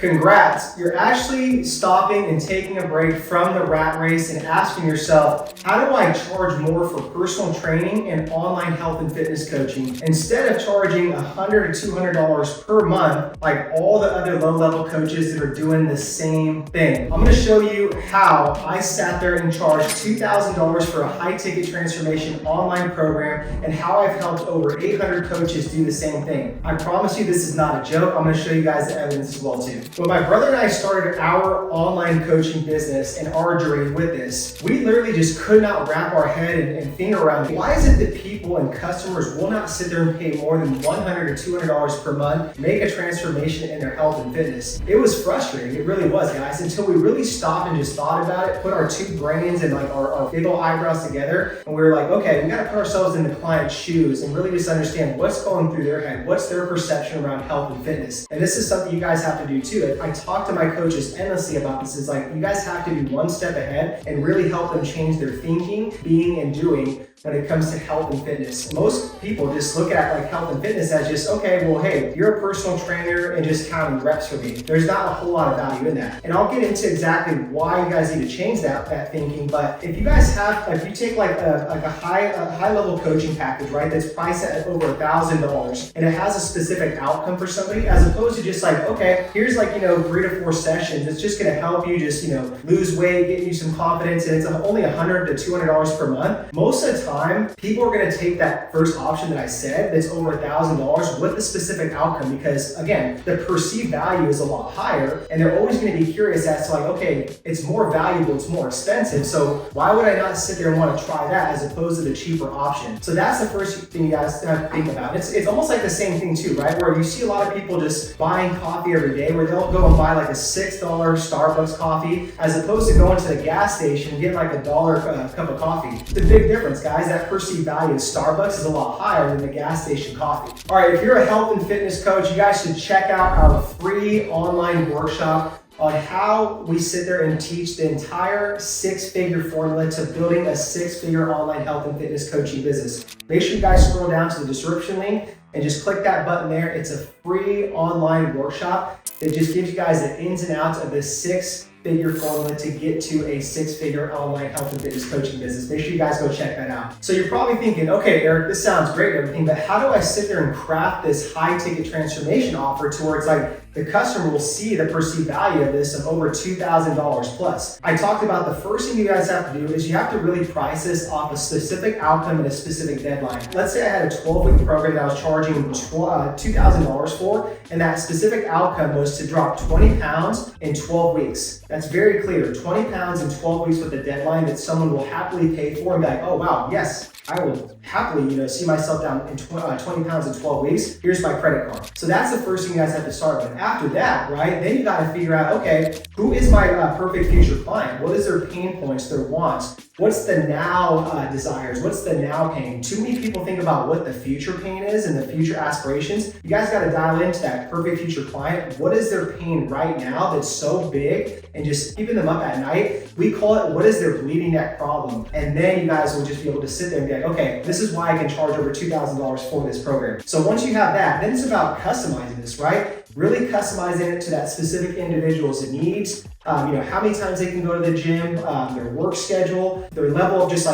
Congrats, you're actually stopping and taking a break from the rat race and asking yourself, how do I charge more for personal training and online health and fitness coaching instead of charging $100 to $200 per month like all the other low-level coaches that are doing the same thing? I'm gonna show you how I sat there and charged $2,000 for a high-ticket transformation online program and how I've helped over 800 coaches do the same thing. I promise you this is not a joke. I'm gonna show you guys the evidence as well too. When my brother and I started our online coaching business and our journey with this, we literally just could not wrap our head and think around why is it that people and customers will not sit there and pay more than $100 to $200 per month, make a transformation in their health and fitness. It was frustrating, it really was, guys, until we really stopped and just thought about it, put our two brains and like our big old eyebrows together, and we were like, okay, we gotta put ourselves in the client's shoes and really just understand what's going through their head, what's their perception around health and fitness. And this is something you guys have to do too. I talk to my coaches endlessly about this. Is like, you guys have to be one step ahead and really help them change their thinking, being, and doing when it comes to health and fitness. Most people just look at like health and fitness as just, okay, well, hey, you're a personal trainer and just counting reps for me. There's not a whole lot of value in that. And I'll get into exactly why you guys need to change that thinking. But if you guys have, if you take like a high level coaching package, right, that's priced at over $1,000 and it has a specific outcome for somebody, as opposed to just like, okay, here's like, 3 to 4 sessions. It's just going to help you just, lose weight, get you some confidence. And it's only $100 to $200 per month. Most of the time, people are going to take that first option that I said that's over $1,000 with the specific outcome, because again, the perceived value is a lot higher and they're always going to be curious as to like, okay, it's more valuable, it's more expensive, so why would I not sit there and want to try that as opposed to the cheaper option? So that's the first thing you guys have to think about. It's almost like the same thing too, right? Where you see a lot of people just buying coffee every day, where they'll go and buy like a $6 Starbucks coffee as opposed to going to the gas station and getting like $1 cup of coffee. It's a big difference, guys. That perceived value of Starbucks is a lot higher than the gas station coffee. All right, if you're a health and fitness coach, you guys should check out our free online workshop on how we sit there and teach the entire 6-figure formula to building a 6-figure online health and fitness coaching business. Make sure you guys scroll down to the description link and just click that button there. It's a free online workshop that just gives you guys the ins and outs of this 6-figure formula to get to a 6-figure online health and fitness coaching business. Make sure you guys go check that out. So you're probably thinking, okay, Eric, this sounds great and everything, but how do I sit there and craft this high ticket transformation offer to where it's like the customer will see the perceived value of this of over $2,000 plus? I talked about the first thing you guys have to do is you have to really price this off a specific outcome and a specific deadline. Let's say I had a 12-week program that I was charging $2,000 for, and that specific outcome was to drop 20 pounds in 12 weeks. That's very clear, 20 pounds in 12 weeks with a deadline that someone will happily pay for and be like, oh wow, yes, I will happily, see myself down in 20 pounds in 12 weeks. Here's my credit card. So that's the first thing you guys have to start with. After that, right, then you got to figure out, okay, who is my perfect future client? What is their pain points, their wants? What's the now desires? What's the now pain? Too many people think about what the future pain is and the future aspirations. You guys got to dial into that perfect future client. What is their pain right now that's so big and just keeping them up at night? We call it, what is their bleeding neck problem? And then you guys will just be able to sit there and be like, okay, this is why I can charge over $2,000 for this program. So once you have that, then it's about customizing this, right? Really customizing it to that specific individual's needs. How many times they can go to the gym, their work schedule, their level of just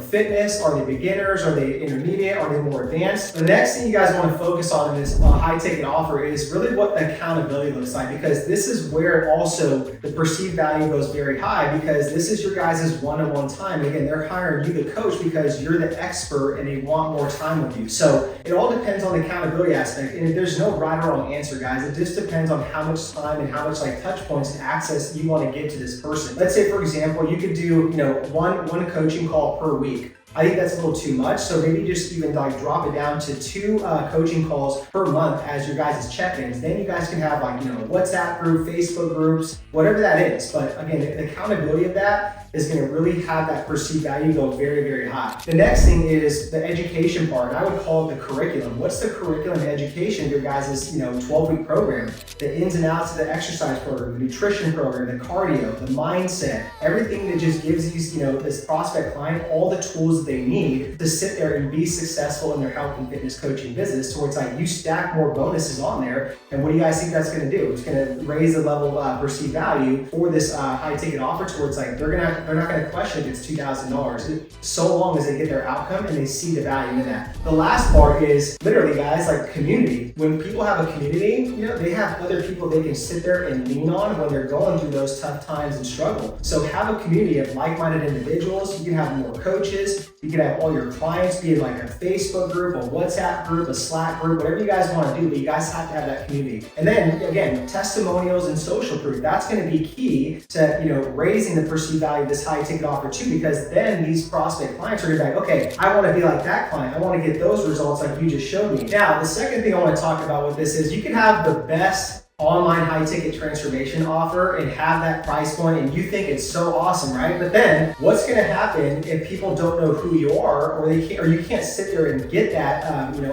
fitness. Are they beginners? Are they intermediate? Are they more advanced? The next thing you guys want to focus on in this high ticket offer is really what the accountability looks like, because this is where also the perceived value goes very high, because this is your guys' one-on-one time. Again, they're hiring you, the coach, because you're the expert and they want more time with you. So it all depends on the accountability aspect, and there's no right or wrong answer, guys. It just depends on how much time and how much touch points and access you want to give to this person. Let's say, for example, you could do one coaching call per week. I think that's a little too much, so maybe just even drop it down to 2 coaching calls per month as your guys' check-ins. Then you guys can have WhatsApp group, Facebook groups, whatever that is. But again, the accountability of that is going to really have that perceived value go very, very high. The next thing is the education part. And I would call it the curriculum. What's the curriculum and education of your guys' 12-week program? The ins and outs of the exercise program, the nutrition program, the cardio, the mindset, everything that just gives these, this prospect client all the tools that they need to sit there and be successful in their health and fitness coaching business. So it's like you stack more bonuses on there. And what do you guys think that's going to do? It's going to raise the level of perceived value for this high ticket offer towards like they're not going to question if it's $2,000 so long as they get their outcome and they see the value in that. The last part is literally, guys, like community. When people have a community, they have other people they can sit there and lean on when they're going through those tough times and struggle. So have a community of like-minded individuals. You can have more coaches. You can have all your clients be in like a Facebook group, a WhatsApp group, a Slack group, whatever you guys want to do, but you guys have to have that community. And then again, testimonials and social proof. That's going to be key to raising the perceived value of this high ticket offer too, because then these prospect clients are going to be like, okay, I want to be like that client. I want to get those results like you just showed me. Now, the second thing I want to talk about with this is you can have the best online high ticket transformation offer and have that price point and you think it's so awesome, right? But then what's going to happen if people don't know who you are, or you can't sit there and get that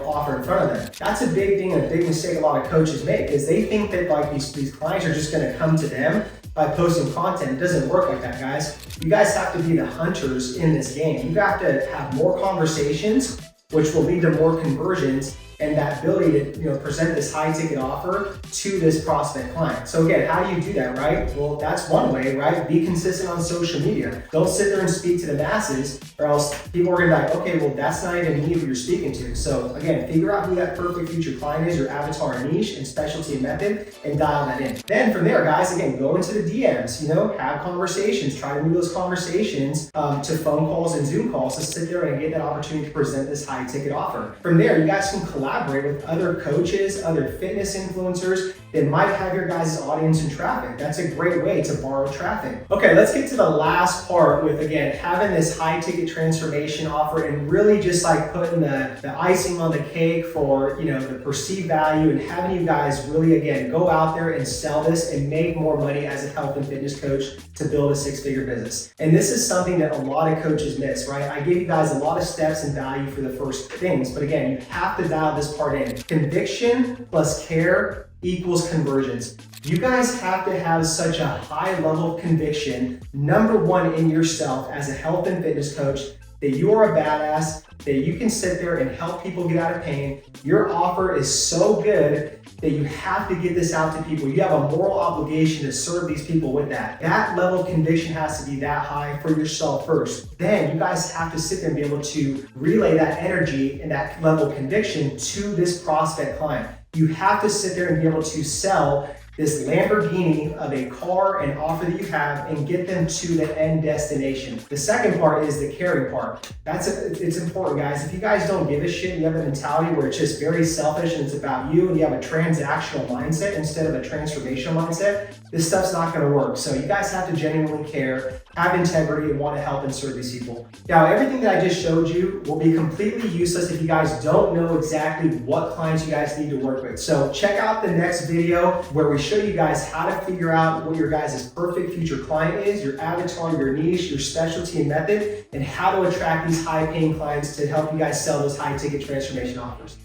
offer in front of them? That's a big thing, a big mistake a lot of coaches make, is they think that like these clients are just going to come to them by posting content. It doesn't work like that, guys. You guys have to be the hunters in this game. You have to have more conversations, which will lead to more conversions, and that ability to present this high ticket offer to this prospect client. So again, how do you do that, right? Well, that's one way, right? Be consistent on social media. Don't sit there and speak to the masses, or else people are gonna be like, okay, well, that's not even me who you're speaking to. So again, figure out who that perfect future client is, your avatar and niche and specialty and method, and dial that in. Then from there, guys, again, go into the DMs, have conversations, try to move those conversations to phone calls and Zoom calls to sit there and get that opportunity to present this high ticket offer. From there, you guys can collaborate with other coaches, other fitness influencers that might have your guys' audience and traffic. That's a great way to borrow traffic. Okay, let's get to the last part with, again, having this high ticket transformation offer and really just like putting the icing on the cake for, the perceived value, and having you guys really, again, go out there and sell this and make more money as a health and fitness coach to build a six-figure business. And this is something that a lot of coaches miss, right? I gave you guys a lot of steps and value for the first things, but again, you have to dial this part in. Conviction plus care equals conversions. You guys have to have such a high level of conviction, number one, in yourself as a health and fitness coach, that you are a badass, that you can sit there and help people get out of pain. Your offer is so good that you have to get this out to people. You have a moral obligation to serve these people with that. That level of conviction has to be that high for yourself first. Then you guys have to sit there and be able to relay that energy and that level of conviction to this prospect client. You have to sit there and be able to sell this Lamborghini of a car and offer that you have and get them to the end destination. The second part is the caring part. It's important, guys. If you guys don't give a shit, you have a mentality where it's just very selfish and it's about you, and you have a transactional mindset instead of a transformational mindset, this stuff's not gonna work. So you guys have to genuinely care, have integrity, and want to help and serve these people. Now, everything that I just showed you will be completely useless if you guys don't know exactly what clients you guys need to work with. So check out the next video where we show you guys how to figure out what your guys' perfect future client is, your avatar, your niche, your specialty and method, and how to attract these high paying clients to help you guys sell those high ticket transformation offers.